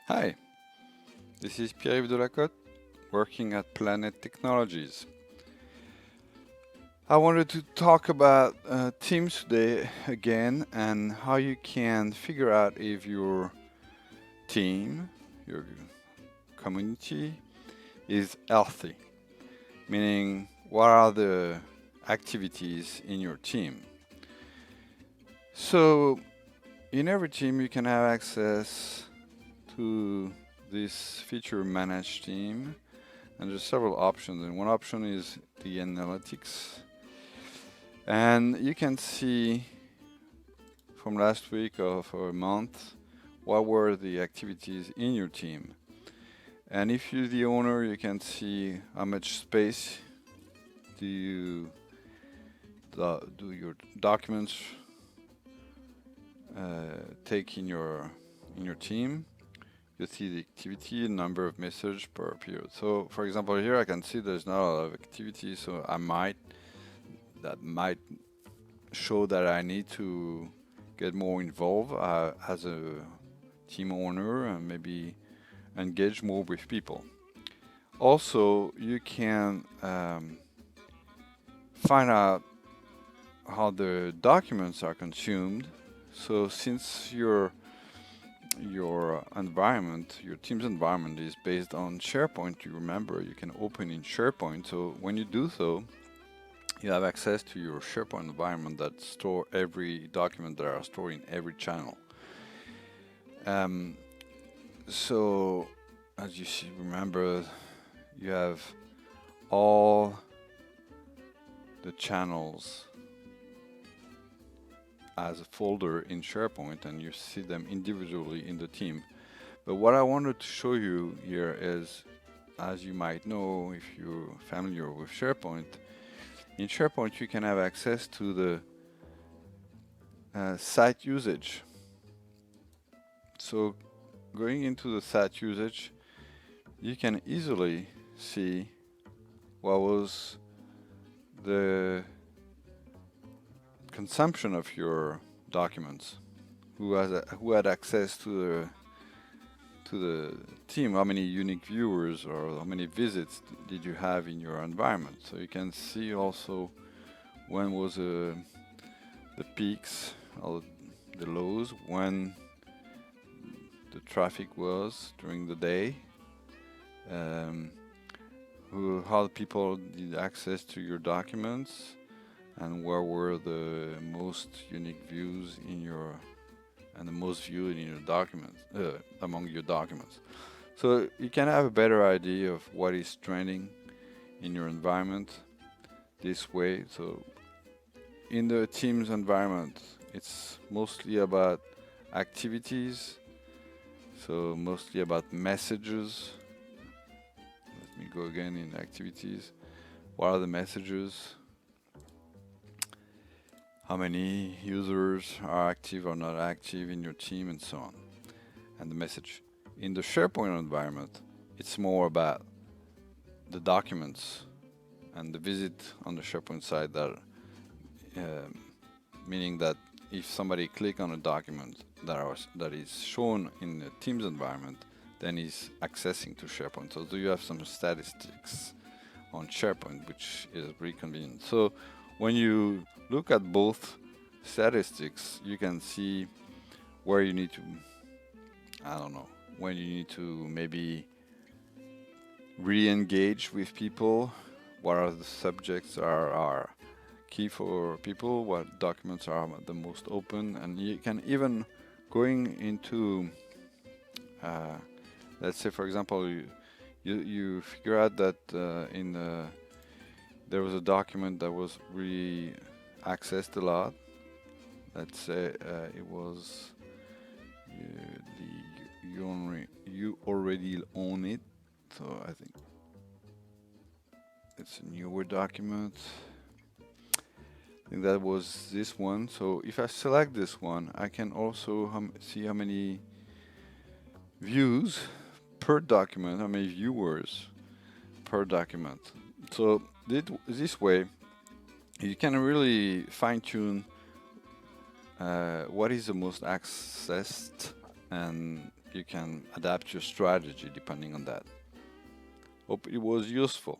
Hi, this is Pierre-Yves Delacote, working at Planet Technologies. I wanted to talk about teams today again and how you can figure out if your team, your community, is healthy, meaning what are the activities in your team. So, in every team, you can have access to this feature managed team, and there's several options. And one option is the analytics, and you can see from last week or for a month what were the activities in your team. And if you're the owner, you can see how much space do you do your documents take in your team. You see the activity, number of messages per period. So, for example, here I can see there's not a lot of activity, so that might show that I need to get more involved as a team owner and maybe engage more with people. Also, you can find out how the documents are consumed. So, since your environment, your team's environment is based on SharePoint, you remember you can open in SharePoint. So when you do so, you have access to your SharePoint environment that store every document that are stored in every channel. So as you see, remember you have all the channels as a folder in SharePoint, and you see them individually in the team. But what I wanted to show you here is, as you might know if you're familiar with SharePoint, in SharePoint you can have access to the site usage. So going into the site usage, you can easily see what was the consumption of your documents, who had access to the team, how many unique viewers or how many visits did you have in your environment. So you can see also when was the peaks or the lows, when the traffic was during the day, how people did access to your documents, and where were the most unique views in your and the most viewed in your documents among your documents. So you can have a better idea of what is trending in your environment this way. So in the Teams environment, it's mostly about activities, so mostly about messages. Let me go again in activities. What are the messages? How many users are active or not active in your team, and so on, and the message. In the SharePoint environment, it's more about the documents and the visit on the SharePoint side, that meaning that if somebody click on a document that is shown in the Teams environment, then he's accessing to SharePoint. So do you have some statistics on SharePoint, which is very convenient. So when you look at both statistics, you can see where you need to, I don't know, when you need to maybe re-engage with people, what are the subjects are key for people, what documents are the most open, and you can even going into, let's say for example, you figure out that there was a document that was really accessed a lot. Let's say it was you already own it. So I think it's a newer document. I think that was this one. So if I select this one, I can also see how many views per document, how many viewers per document. So this way, you can really fine-tune what is the most accessed, and you can adapt your strategy depending on that. Hope it was useful.